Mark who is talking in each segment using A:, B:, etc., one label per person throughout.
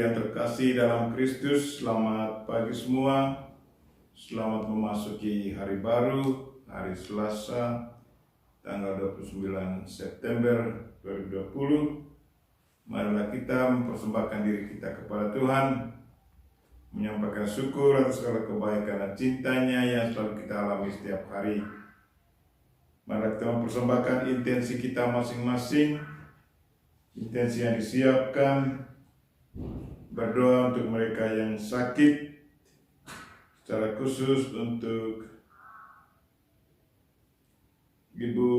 A: yang terkasih dalam Kristus, selamat pagi semua. Selamat memasuki hari baru, hari Selasa, tanggal 29 September 2020. Marilah kita mempersembahkan diri kita kepada Tuhan, menyampaikan syukur atas segala kebaikan dan cintanya yang selalu kita alami setiap hari. Marilah kita mempersembahkan intensi kita masing-masing, intensi yang disiapkan, berdoa untuk mereka yang sakit, secara khusus untuk Ibu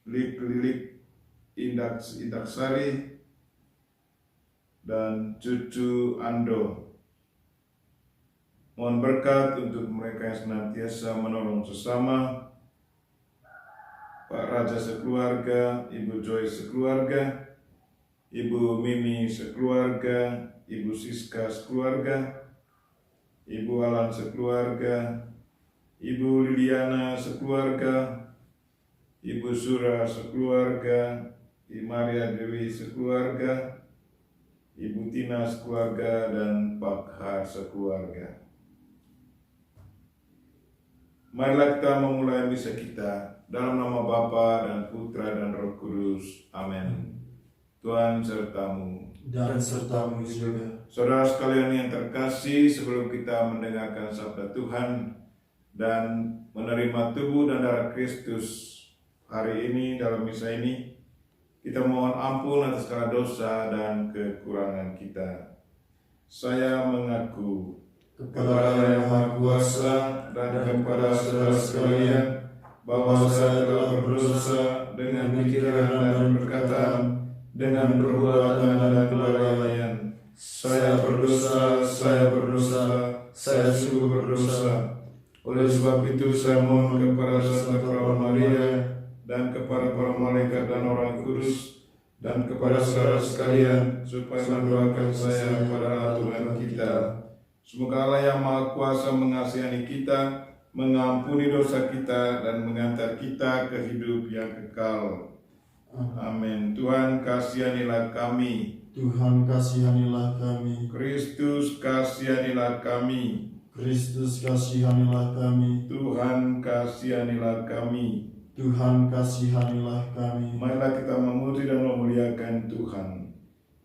A: Lilik Indaksari dan cucu Ando. Mohon berkat untuk mereka yang senantiasa menolong sesama, Pak Raja sekeluarga, Ibu Joy sekeluarga, Ibu Mimi sekeluarga, Ibu Siska sekeluarga, Ibu Alan sekeluarga, Ibu Liliana sekeluarga, Ibu Sura sekeluarga, Ibu Maria Dewi sekeluarga, Ibu Tina sekeluarga, dan Pak Har sekeluarga. Marilah kita memulai misa kita dalam nama Bapa dan Putra dan Roh Kudus. Amin. Tuhan sertamu
B: dan sertamu juga.
A: Saudara sekalian yang terkasih, sebelum kita mendengarkan sabda Tuhan dan menerima tubuh dan darah Kristus hari ini dalam misa ini, kita mohon ampun atas segala dosa dan kekurangan kita. Saya mengaku kepada Allah yang Maha Kuasa dan kepada saudara sekalian bahwa saya telah berdosa dengan pikiran dan perkataan, dengan perbuatan dan kelalaian. Saya berdosa, saya sungguh berdosa. Oleh sebab itu saya mohon kepada Santa Perawan Maria dan kepada para malaikat dan orang kudus dan kepada saudara sekalian supaya mendoakan saya pada Tuhan kita. Semoga Allah yang Maha Kuasa mengasihani kita, mengampuni dosa kita, dan mengantar kita ke hidup yang kekal. Amin. Tuhan kasihanilah kami.
B: Tuhan kasihanilah kami.
A: Kristus kasihanilah kami.
B: Kristus kasihanilah kami.
A: Tuhan kasihanilah kami.
B: Tuhan kasihanilah kami.
A: Marilah kita memuji dan memuliakan Tuhan.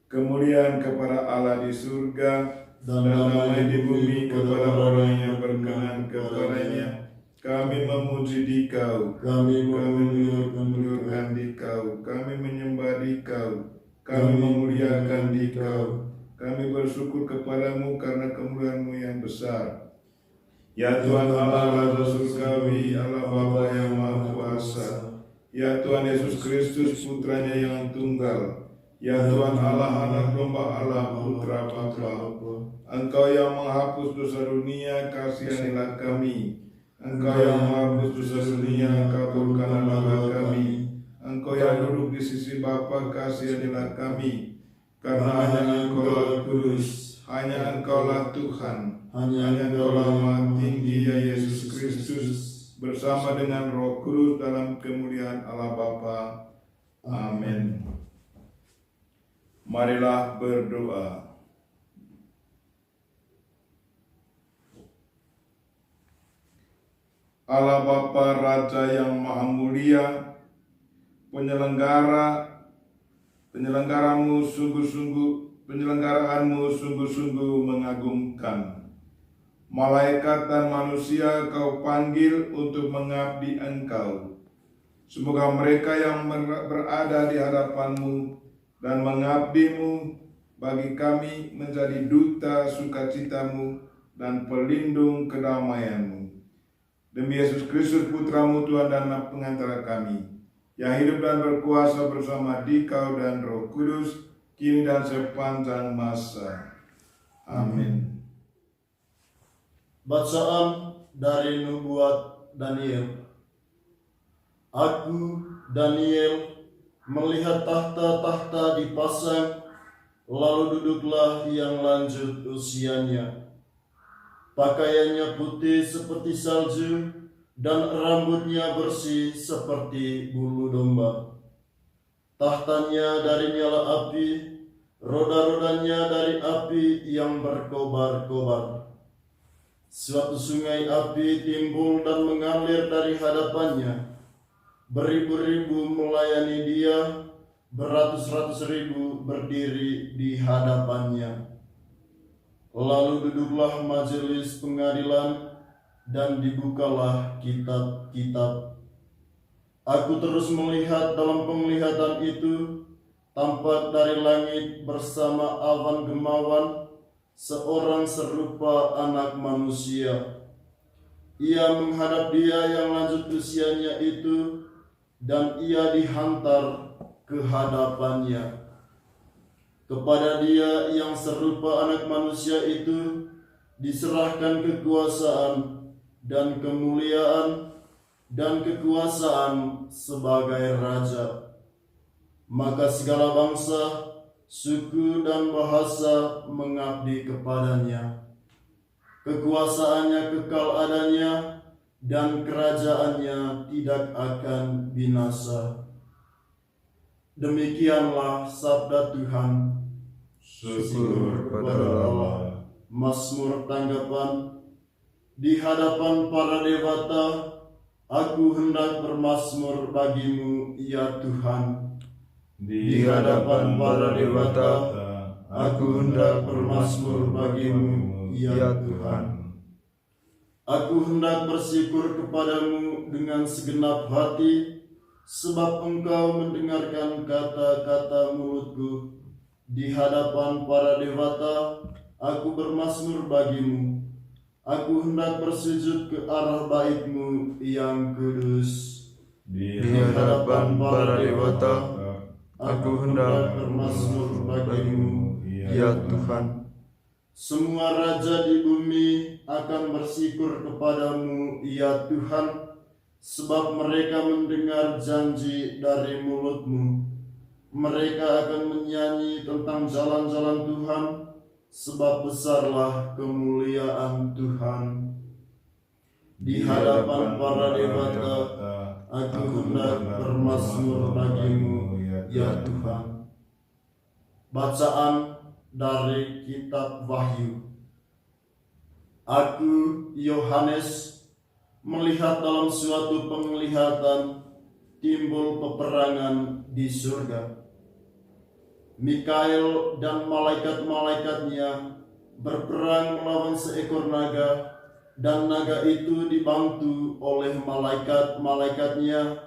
A: Kemuliaan kepada Allah di surga dan damai di bumi kepada orang yang berkenan kepadanya. Kami memuji Dikau, kami memuliakan Dikau, kami menyembah Dikau, kami memuliakan Dikau, kami bersyukur kepadamu karena kemuliaan-Mu yang besar. Ya Tuhan Allah, Raja surgawi, Allah Bapa yang Maha Kuasa, ya Tuhan Yesus Kristus Putranya yang tunggal, ya Tuhan Allah, Anak Domba Allah, Putra Bapa, Engkau yang menghapus dosa dunia, kasihanilah kami. Engkau yang menghapus dosa dunia, kabulkanlah kami. Engkau yang duduk di sisi Bapa, kasihanilah kami. Karena hanya Engkau kudus, hanya Engkaulah Tuhan, hanya Engkaulah Maha Tinggi, ya Yesus Kristus, bersama dengan Roh Kudus dalam kemuliaan Allah Bapa. Amin. Marilah berdoa. Allah Bapa Raja yang Maha Mulia, penyelenggaraanmu sungguh-sungguh mengagumkan. Malaikat dan manusia Kau panggil untuk mengabdi Engkau. Semoga mereka yang berada di hadapan-Mu dan mengabdi-Mu bagi kami menjadi duta sukacita-Mu dan pelindung kedamaian-Mu. Demi Yesus Kristus Putra-Mu Tuhan dan pengantara kami, yang hidup dan berkuasa bersama Dikau dan Roh Kudus, kini dan sepanjang masa. Amin.
B: Bacaan dari Nubuat Daniel. Aku, Daniel, melihat tahta-tahta dipasang, lalu duduklah yang lanjut usianya. Pakaiannya putih seperti salju, dan rambutnya bersih seperti bulu domba. Tahtanya dari nyala api, roda-rodanya dari api yang berkobar-kobar. Suatu sungai api timbul dan mengalir dari hadapannya. Beribu-ribu melayani dia, beratus-ratus ribu berdiri di hadapannya. Lalu duduklah majelis pengadilan dan dibukalah kitab-kitab. Aku terus melihat dalam penglihatan itu, tampak dari langit bersama awan gemawan, seorang serupa anak manusia. Ia menghadap dia yang lanjut usianya itu, dan ia dihantar ke hadapannya. Kepada dia yang serupa anak manusia itu diserahkan kekuasaan dan kemuliaan dan kekuasaan sebagai raja. Maka segala bangsa, suku dan bahasa mengabdi kepadanya. Kekuasaannya kekal adanya dan kerajaannya tidak akan binasa. Demikianlah sabda Tuhan.
A: Syukur kepada Allah.
B: Mazmur tanggapan. Di hadapan para dewata, aku hendak bermazmur bagimu, ya Tuhan.
A: Di hadapan para dewata, aku hendak bermazmur bagimu, ya Tuhan.
B: Aku hendak bersyukur kepadamu dengan segenap hati, sebab Engkau mendengarkan kata-kata mulutku. Di hadapan para dewata, aku bermazmur bagimu. Aku hendak bersujud ke arah bait-Mu yang kudus.
A: Di hadapan para dewata,
B: aku hendak bermazmur bagimu, ya Tuhan. Semua raja di bumi akan bersyukur kepadamu, ya Tuhan, sebab mereka mendengar janji dari mulut-Mu. Mereka akan menyanyi tentang jalan-jalan Tuhan, sebab besarlah kemuliaan Tuhan. Di hadapan para dewata, aku hendak bermazmur bagimu, ya Tuhan. Bacaan dari kitab Wahyu. Aku, Yohanes, melihat dalam suatu penglihatan timbul peperangan di surga. Mikael dan malaikat-malaikatnya berperang melawan seekor naga, dan naga itu dibantu oleh malaikat-malaikatnya,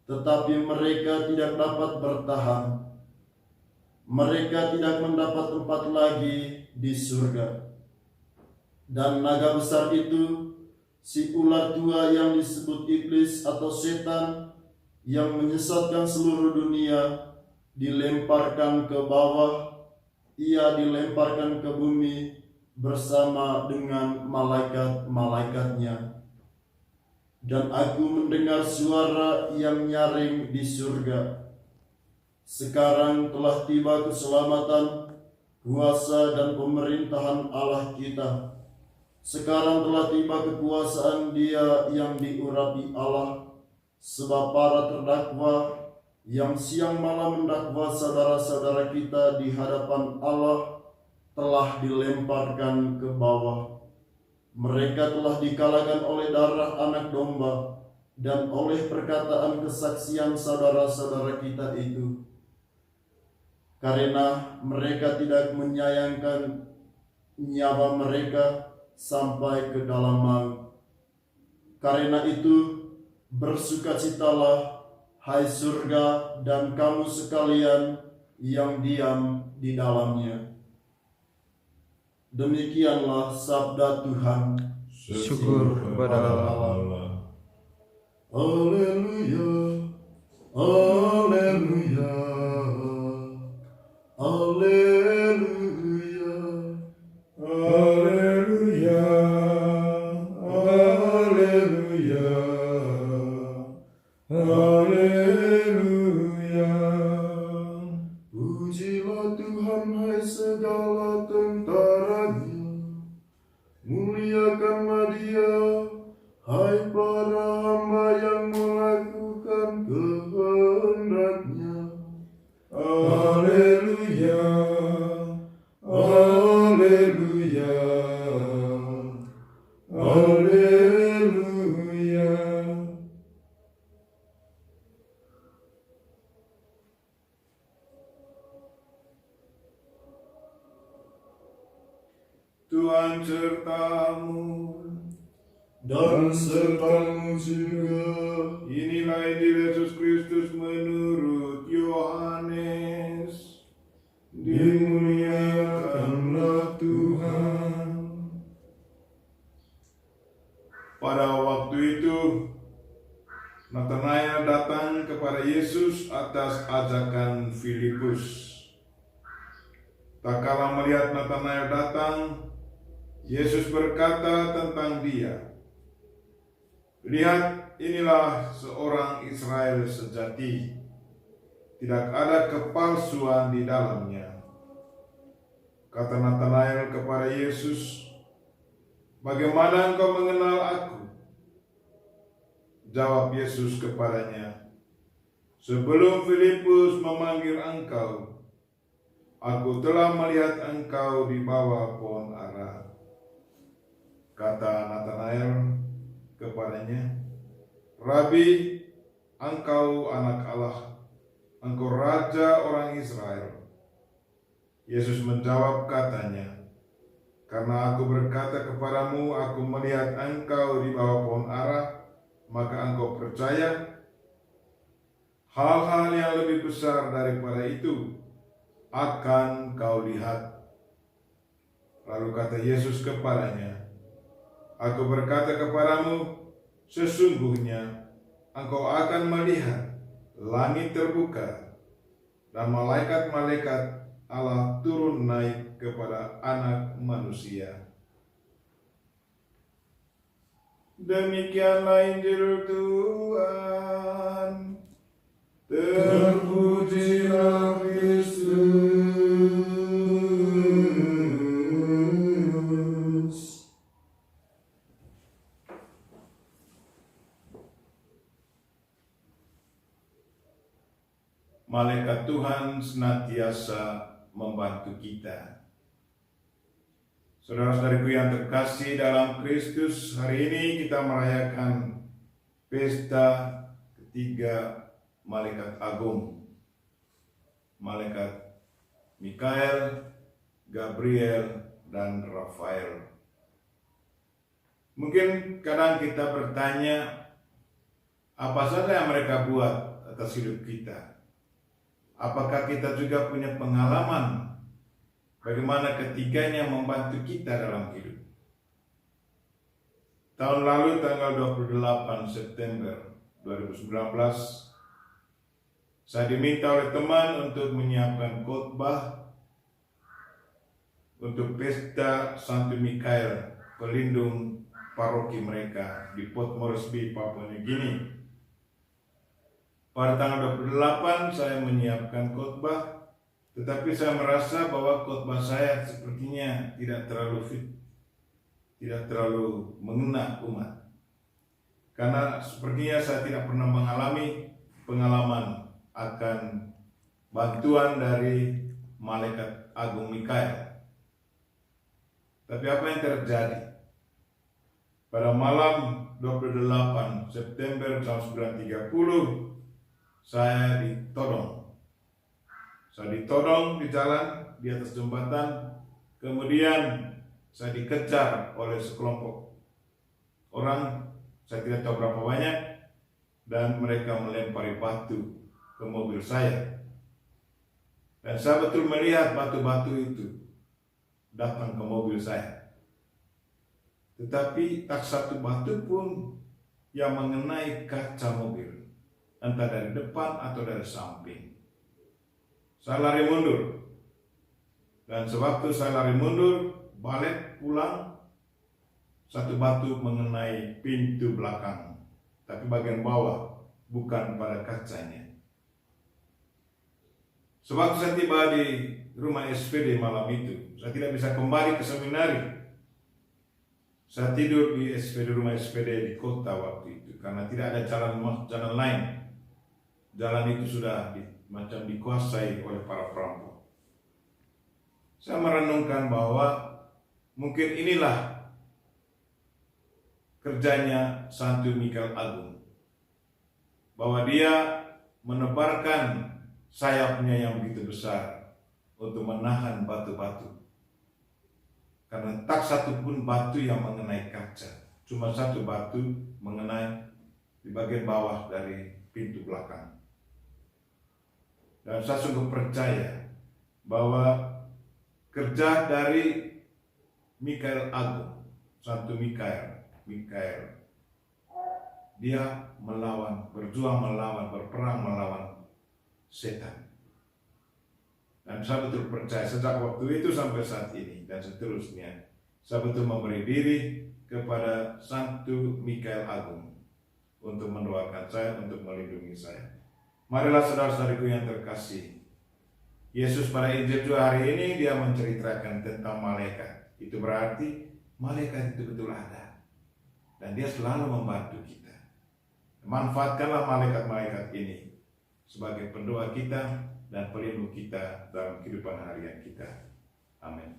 B: tetapi mereka tidak dapat bertahan. Mereka tidak mendapat tempat lagi di surga. Dan naga besar itu, si ular tua yang disebut iblis atau setan, yang menyesatkan seluruh dunia, dilemparkan ke bawah. Ia dilemparkan ke bumi bersama dengan malaikat-malaikatnya. Dan aku mendengar suara yang nyaring di surga. Sekarang telah tiba keselamatan, kuasa dan pemerintahan Allah kita. Sekarang telah tiba kekuasaan Dia yang diurapi Allah, sebab para terdakwa yang siang malam mendakwa saudara-saudara kita di hadapan Allah telah dilemparkan ke bawah. Mereka telah dikalahkan oleh darah anak domba dan oleh perkataan kesaksian saudara-saudara kita itu. Karena mereka tidak menyayangkan nyawa mereka sampai ke dalam maut. Karena itu, bersukacitalah, hai surga dan kamu sekalian yang diam di dalamnya. Demikianlah sabda Tuhan.
A: Syukur kepada Allah.
B: Haleluya, haleluya, haleluya,
A: Haleluya, haleluya, haleluya.
B: Pujilah Tuhan, hai segala tentaranya. Muliakanlah Dia, hai para hamba yang melakukan kehendak-Nya.
A: Haleluya, Haleluya, haleluya. Tuhan sertamu
B: dan sertamu juga.
A: Inilah Injil Yesus Kristus menurut Yohanes. Dimuliakanlah Tuhan. Pada waktu itu, Natanael datang kepada Yesus atas ajakan Filipus. Tak kala melihat Natanael datang, Yesus berkata tentang dia, "Lihat, inilah seorang Israel sejati. Tidak ada kepalsuan di dalamnya." Kata Natanael kepada Yesus, "Bagaimana engkau mengenal aku?" Jawab Yesus kepadanya, "Sebelum Filipus memanggil engkau, aku telah melihat engkau di bawah pohon ara." Kata Natanael kepadanya, "Rabi, engkau anak Allah, engkau raja orang Israel." Yesus menjawab katanya, "Karena aku berkata kepadamu, aku melihat engkau di bawah pohon ara, maka engkau percaya? Hal-hal yang lebih besar daripada itu akan kau lihat." Lalu kata Yesus kepadanya, "Aku berkata kepadamu, sesungguhnya engkau akan melihat langit terbuka dan malaikat-malaikat Allah turun naik kepada Anak Manusia." Demikianlah Injil Tuhan. Terpujilah Kristus. Malaikat Tuhan senantiasa membantu kita. Saudara-saudariku yang terkasih dalam Kristus, hari ini kita merayakan pesta ketiga malaikat agung. Malaikat Mikael, Gabriel, dan Rafael. Mungkin kadang kita bertanya, apa saja yang mereka buat atas hidup kita? Apakah kita juga punya pengalaman bagaimana ketiganya membantu kita dalam hidup? Tahun lalu tanggal 28 September 2019, saya diminta oleh teman untuk menyiapkan khotbah untuk pesta Santo Mikael, pelindung paroki mereka di Port Moresby, Papua New Guinea. Pada tanggal 28 saya menyiapkan khotbah, tetapi saya merasa bahwa khotbah saya sepertinya tidak terlalu fit, tidak terlalu mengena umat. Karena sepertinya saya tidak pernah mengalami pengalaman akan bantuan dari malaikat agung Mikael. Tapi apa yang terjadi? Pada malam 28 September jam 9.30, saya ditodong. Saya ditodong di jalan, di atas jembatan. Kemudian saya dikejar oleh sekelompok orang, saya tidak tahu berapa banyak, dan mereka melempari batu ke mobil saya. Dan saya betul melihat batu-batu itu datang ke mobil saya. Tetapi tak satu batu pun yang mengenai kaca mobil, entah dari depan atau dari samping. Saya lari mundur. Dan sewaktu saya lari mundur, balik pulang, satu batu mengenai pintu belakang, tapi bagian bawah, bukan pada kacanya. Sewaktu saya tiba di rumah SPD malam itu, saya tidak bisa kembali ke seminari. Saya tidur di rumah SPD di kota waktu itu, karena tidak ada jalan lain. Jalan itu sudah macam dikuasai oleh para perampok. saya merenungkan bahwa mungkin inilah kerjanya Santo Mikael Agung, bahwa dia menebarkan sayapnya yang begitu besar untuk menahan batu-batu. Karena tak satu pun batu yang mengenai kaca, cuma satu batu mengenai di bagian bawah dari pintu belakang. Dan saya sungguh percaya bahwa kerja dari Mikael Agung, Santo Mikael, dia berjuang melawan, berperang melawan setan. Dan saya betul percaya sejak waktu itu sampai saat ini dan seterusnya, saya betul memberi diri kepada Santo Mikael Agung untuk mendoakan saya, untuk melindungi saya. Marilah saudara-saudariku yang terkasih, Yesus pada Injil juga hari ini dia menceritakan tentang malaikat. Itu berarti malaikat itu betul ada. Dan dia selalu membantu kita. Manfaatkanlah malaikat-malaikat ini sebagai pendoa kita dan pelindung kita dalam kehidupan harian kita. Amin.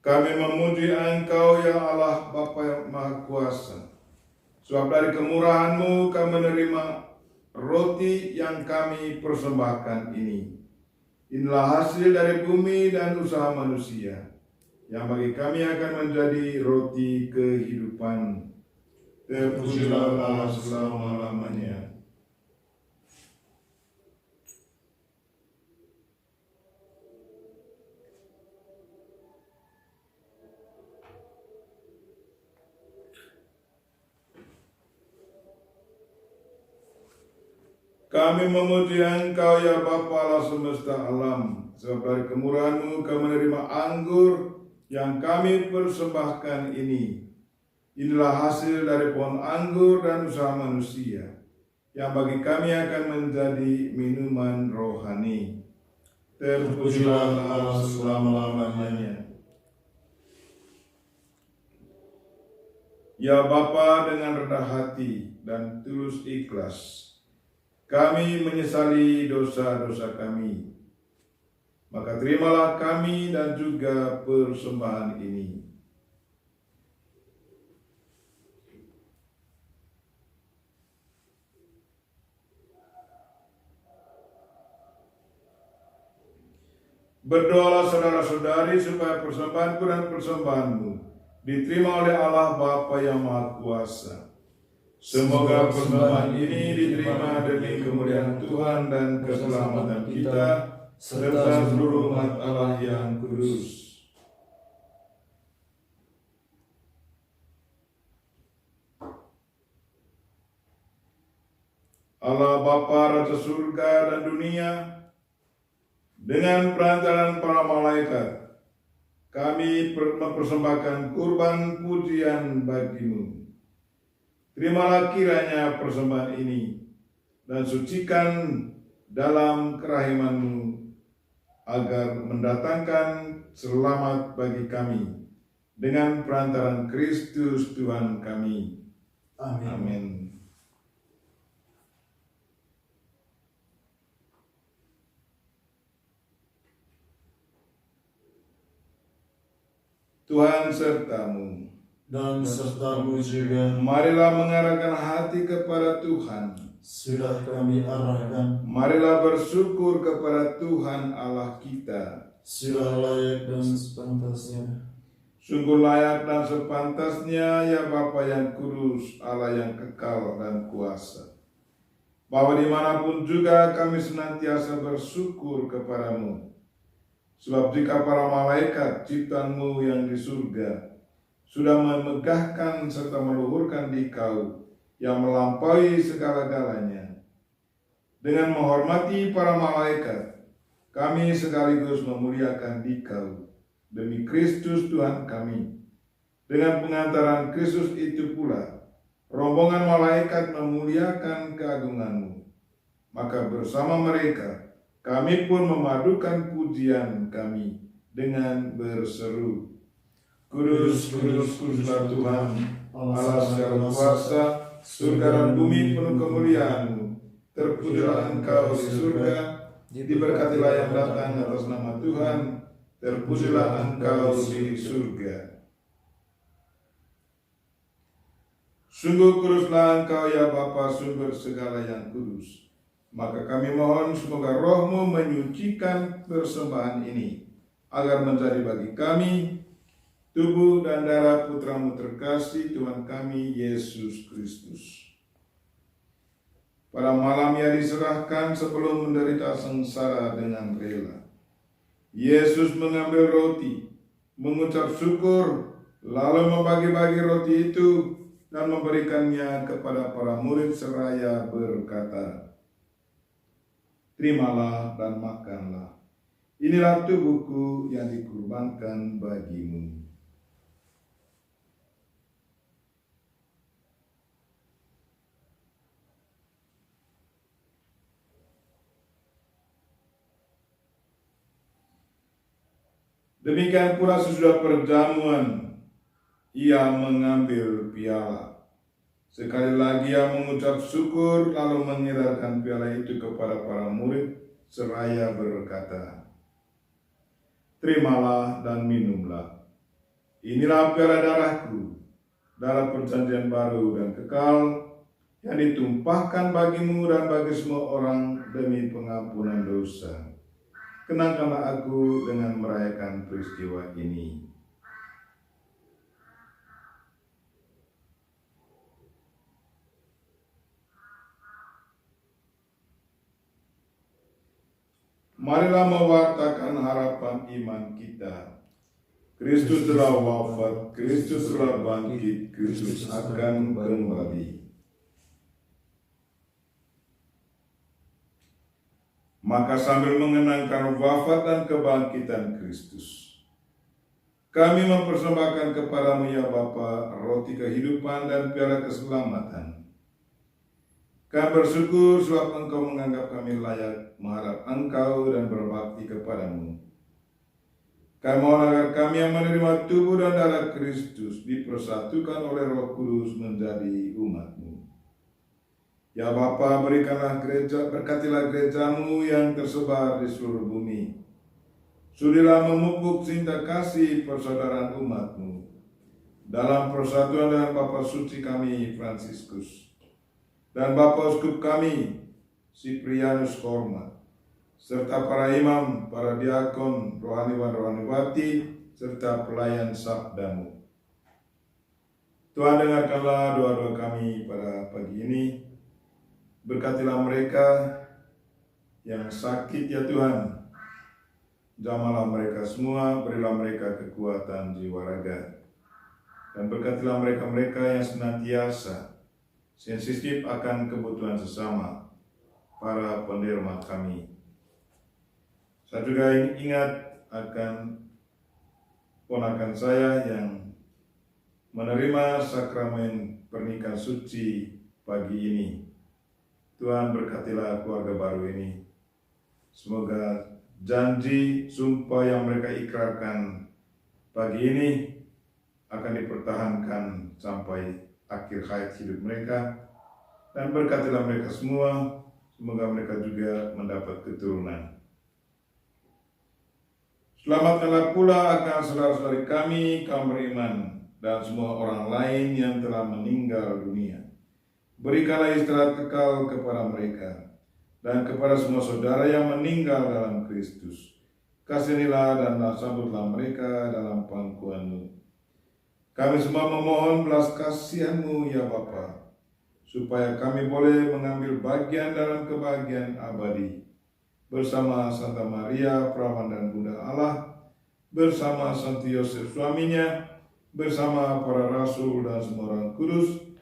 A: Kami memuji Engkau ya Allah Bapa yang Maha Kuasa. Sebab dari kemurahan-Mu kami menerima roti yang kami persembahkan ini. Inilah hasil dari bumi dan usaha manusia, yang bagi kami akan menjadi roti kehidupan. Terpujilah Allah selama-lamanya. Kami memuji Engkau ya Bapa Allah semesta alam, sebab dari kemurahan-Mu kami menerima anggur yang kami persembahkan ini. Inilah hasil dari pohon anggur dan usaha manusia, yang bagi kami akan menjadi minuman rohani. Terpujilah Allah selama-lamanya. Ya Bapa, dengan rendah hati dan tulus ikhlas, kami menyesali dosa-dosa kami. Maka terimalah kami dan juga persembahan ini. Berdoalah saudara-saudari supaya persembahanku dan persembahanmu diterima oleh Allah Bapa yang Maha Kuasa. Semoga persembahan ini diterima demi kemuliaan Tuhan dan keselamatan kita, serta seluruh umat Allah yang kudus. Allah Bapa Raja surga dan dunia, dengan perantaraan para malaikat, kami mempersembahkan kurban pujian bagi-Mu. Terimalah kiranya persembahan ini dan sucikan dalam kerahiman-Mu agar mendatangkan selamat bagi kami dengan perantaraan Kristus Tuhan kami.
B: Amin.
A: Amin. Tuhan sertamu.
B: Dan serta-Mu juga.
A: Marilah mengarahkan hati kepada Tuhan.
B: Sudah kami arahkan.
A: Marilah bersyukur kepada Tuhan Allah kita.
B: Sudah layak dan sepantasnya.
A: Sungguh layak dan sepantasnya ya Bapa yang kudus, Allah yang kekal dan kuasa, bahwa dimanapun juga kami senantiasa bersyukur kepadamu. Sebab jika para malaikat ciptaan-Mu yang di surga sudah memegahkan serta meluhurkan Dikau yang melampaui segala-galanya, dengan menghormati para malaikat, kami sekaligus memuliakan Dikau demi Kristus Tuhan kami. Dengan pengantaran Kristus itu pula, rombongan malaikat memuliakan keagungan-Mu Maka bersama mereka kami pun memadukan pujian kami dengan berseru, Kudus, kudus, kuduslah Tuhan, Allah segala kuasa, surga dan bumi penuh kemuliaan-Mu. Terpujilah Engkau di surga, diberkatilah yang datang atas nama Tuhan, terpujilah Engkau di surga. Sungguh kuduslah Engkau ya Bapa, sumber segala yang kudus. Maka kami mohon semoga Roh-Mu menyucikan persembahan ini, agar menjadi bagi kami tubuh dan darah Putra-Mu terkasih, Tuhan kami Yesus Kristus. Pada malam Ia diserahkan sebelum menderita sengsara dengan rela, Yesus mengambil roti, mengucap syukur, lalu membagi-bagi roti itu dan memberikannya kepada para murid seraya berkata, Terimalah dan makanlah. Inilah tubuhku yang dikurbankan bagimu. Demikian pula sesudah perjamuan, Ia mengambil piala. Sekali lagi Ia mengucap syukur, lalu menyerahkan piala itu kepada para murid seraya berkata, Terimalah dan minumlah. Inilah piala darahku, darah perjanjian baru dan kekal, yang ditumpahkan bagimu dan bagi semua orang demi pengampunan dosa. Kenangkanlah aku dengan merayakan peristiwa ini. Marilah mewartakan harapan iman kita. Kristus telah wafat, Kristus telah bangkit, Kristus akan kembali. Maka sambil mengenangkan wafat dan kebangkitan Kristus, kami mempersembahkan kepadamu ya Bapa roti kehidupan dan piala keselamatan. Kami bersyukur sebab Engkau menganggap kami layak mengharap Engkau dan berbakti kepadamu. Kami mohon agar kami yang menerima tubuh dan darah Kristus dipersatukan oleh Roh Kudus menjadi umat-Mu. Ya Bapa, berikanlah gereja, berkatilah gereja-Mu yang tersebar di seluruh bumi. Sudilah memupuk cinta kasih persaudaraan umat-Mu dalam persatuan dengan Bapa Suci kami Fransiskus dan Bapa Uskup kami Siprianus Hormat, serta para imam, para diakon, rohaniwan-rohaniwati, serta pelayan sabda-Mu. Tuhan, dengarkanlah doa-doa kami pada pagi ini. Berkatilah mereka yang sakit ya Tuhan. Jamahlah mereka semua, berilah mereka kekuatan jiwa raga. Dan berkatilah mereka-mereka yang senantiasa sensitif akan kebutuhan sesama, para penderma kami. Saya juga ingat akan ponakan saya yang menerima sakramen pernikahan suci pagi ini. Tuhan, berkatilah keluarga baru ini. Semoga janji sumpah yang mereka ikrarkan pagi ini akan dipertahankan sampai akhir hayat hidup mereka. Dan berkatilah mereka semua, semoga mereka juga mendapat keturunan. Selamatkanlah pula akan saudara-saudari kami, kaum beriman, dan semua orang lain yang telah meninggal dunia. Berikanlah istirahat kekal kepada mereka, dan kepada semua saudara yang meninggal dalam Kristus. Kasihanilah dan sambutlah mereka dalam pangkuan-Mu. Kami semua memohon belas kasihan-Mu ya Bapa, supaya kami boleh mengambil bagian dalam kebahagiaan abadi, bersama Santa Maria, Perawan dan Bunda Allah, bersama Santo Yosef suaminya, bersama para rasul dan semua orang kudus,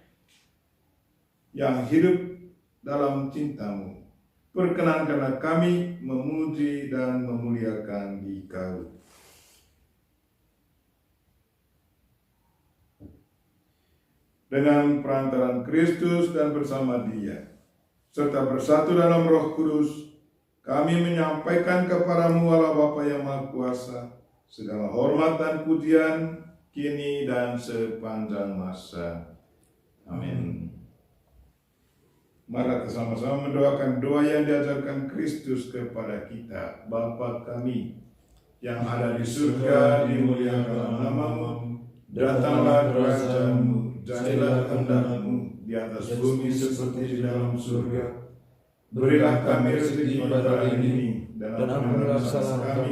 A: yang hidup dalam cinta-Mu. Perkenankanlah kami memuji dan memuliakan Dikau. Dengan perantaraan Kristus dan bersama Dia, serta bersatu dalam Roh Kudus, kami menyampaikan kepadamu Allah Bapa yang Maha Kuasa, segala hormat dan pujian, kini dan sepanjang masa. Amin. Mari kita sama-sama mendoakan doa yang diajarkan Kristus kepada kita. Bapa kami yang ada di surga, dimuliakanlah namamu, datanglah kerajaanmu, jadilah kehendakmu di atas bumi seperti di dalam surga. Berilah kami rezeki pada hari ini, dan ampunilah kesalahan kami,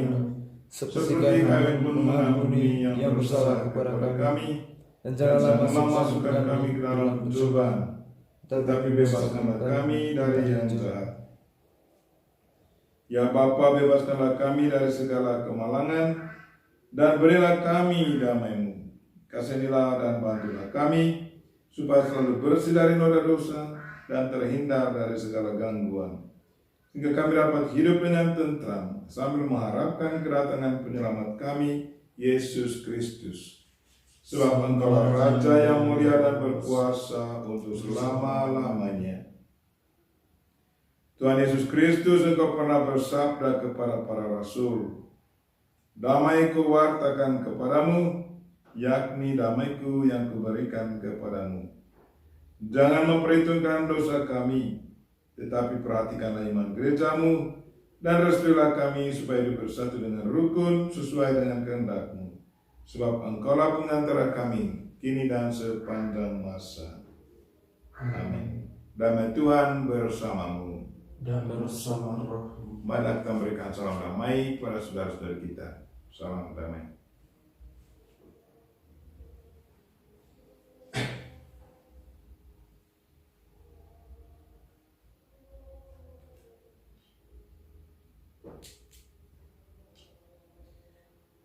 A: seperti kami pun mengampuni yang bersalah kepada kami, dan janganlah memasukkan kami ke dalam pencobaan, tetapi bebaskanlah kami dari yang jahat. Ya Bapa, bebaskanlah kami dari segala kemalangan, dan berilah kami damai-Mu. Kasihanilah dan bantulah kami, supaya selalu bersih dari noda dosa, dan terhindar dari segala gangguan, sehingga kami dapat hidup dengan tentram, sambil mengharapkan kedatangan penyelamat kami, Yesus Kristus. Sebab Engkaulah Raja yang mulia dan berkuasa untuk selama-lamanya. Tuhan Yesus Kristus, Engkau pernah bersabda kepada para rasul, damai kuwartakan kepadamu, yakni damaiku yang kuberikan kepadamu. Jangan memperhitungkan dosa kami, tetapi perhatikanlah iman gerejamu, dan restuilah kami supaya hidup bersatu dengan rukun sesuai dengan kehendak-Mu. Sebab Engkaulah pengantara kami, kini dan sepanjang masa. Amin. Damai Tuhan bersamamu.
B: Dan bersama rohmu.
A: Mari kita memberikan salam damai kepada saudara-saudara kita. Salam damai.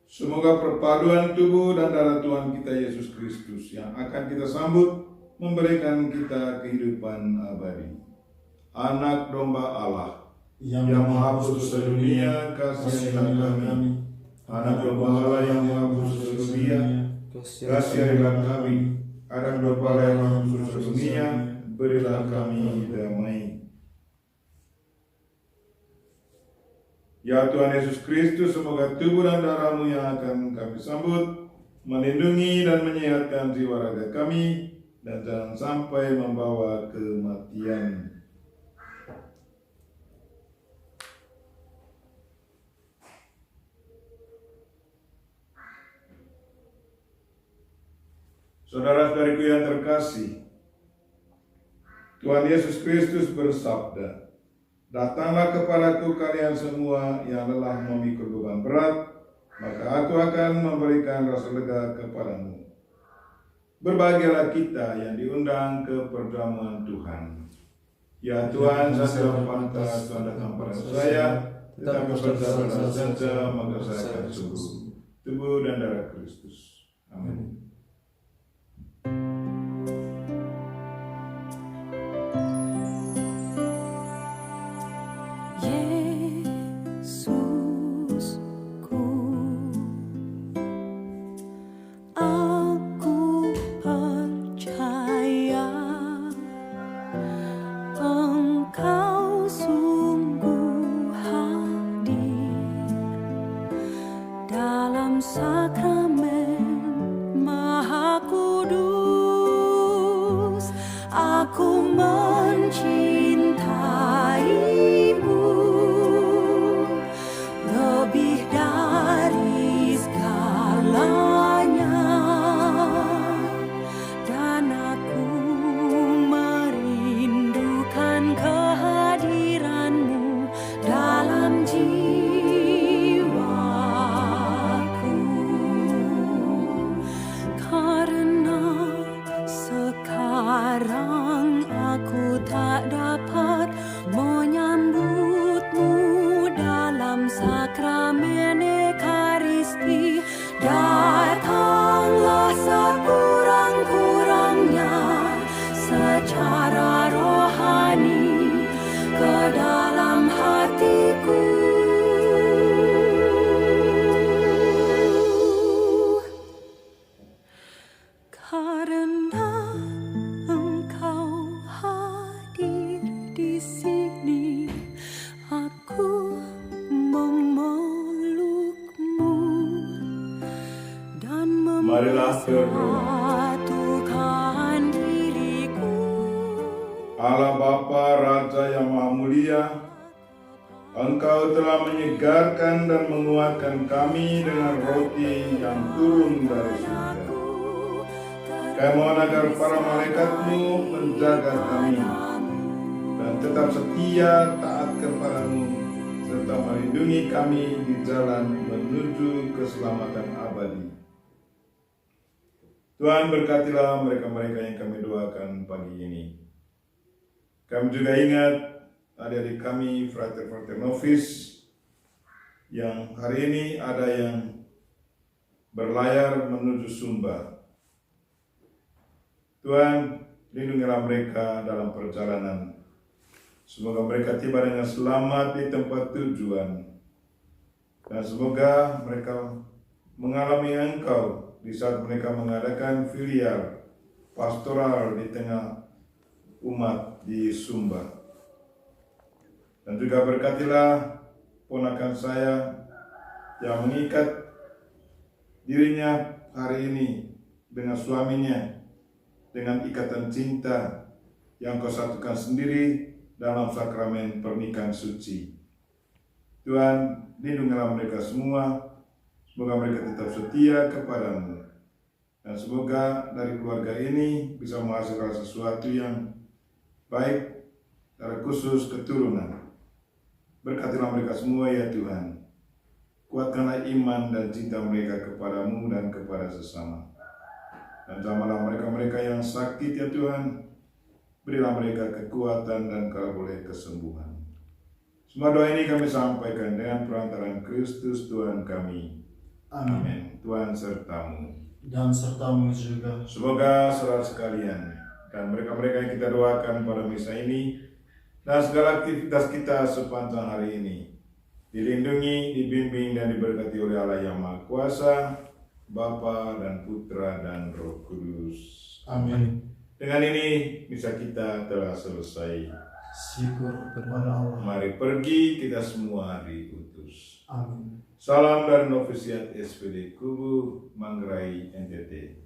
A: Semoga perpaduan tubuh dan darah Tuhan kita Yesus Kristus yang akan kita sambut memberikan kita kehidupan abadi. Anak domba Allah yang menghapus dosa dunia, kasihanilah kami. Anak domba Allah yang menghapus dosa dunia, kasihanilah kami. Anak domba Allah yang menghapus dosa dunia, berilah kami damai. Ya Tuhan Yesus Kristus, semoga tubuh dan darah-Mu yang akan kami sambut melindungi dan menyehatkan jiwa raga kami, dan jangan sampai membawa kematian. Saudara-saudariku yang terkasih, Tuhan Yesus Kristus bersabda, datanglah kepadaku kalian semua yang lelah memikul beban berat, maka aku akan memberikan rasa lega kepadamu. Berbahagialah kita yang diundang ke perjamuan Tuhan. Ya Tuhan, saya tidak pantas Tuhan datang pada saya, tetapi percayalah saja, maka saya akan sembuh. Tubuh dan darah Kristus. Amin.
C: Sakramen
A: Marilah berdoa.
C: Tuhan diriku.
A: Allah Bapa Raja yang Maha Mulia, Engkau telah menyegarkan dan menguatkan kami dengan roti yang turun dari surga. Kami mohon agar para malaikat-Mu menjaga kami dan tetap setia taat kepada-Mu serta melindungi kami di jalan menuju keselamatan abadi. Tuhan, berkatilah mereka-mereka yang kami doakan pagi ini. Kami juga ingat adik-adik kami, frater-frater novis, yang hari ini ada yang berlayar menuju Sumba. Tuhan, lindungilah mereka dalam perjalanan. Semoga mereka tiba dengan selamat di tempat tujuan. Dan semoga mereka mengalami Engkau di saat mereka mengadakan filial pastoral di tengah umat di Sumba. Dan juga berkatilah ponakan saya yang mengikat dirinya hari ini dengan suaminya dengan ikatan cinta yang Kau satukan sendiri dalam sakramen pernikahan suci. Tuhan, lindungilah mereka semua, semoga mereka tetap setia kepada-Mu. Dan semoga dari keluarga ini bisa menghasilkan sesuatu yang baik, secara khusus keturunan. Berkatilah mereka semua ya Tuhan. Kuatkanlah iman dan cinta mereka kepada-Mu dan kepada sesama. Dan jamahlah mereka-mereka yang sakit ya Tuhan. Berilah mereka kekuatan dan kalau boleh kesembuhan. Semua doa ini kami sampaikan dengan perantaraan Kristus Tuhan kami. Amin. Tuhan serta-Mu.
B: Dan serta-Mu juga.
A: Semoga saudara sekalian dan mereka-mereka yang kita doakan pada misa ini dan segala aktivitas kita sepanjang hari ini dilindungi, dibimbing, dan diberkati oleh Allah yang Maha Kuasa, Bapa dan Putra dan Roh Kudus.
B: Amin.
A: Dengan ini misa kita telah selesai.
B: Syukur kepada Allah.
A: Mari pergi, kita semua diutus.
B: Amin.
A: Salam dari Novisiat SPD Kubu Manggarai NTT.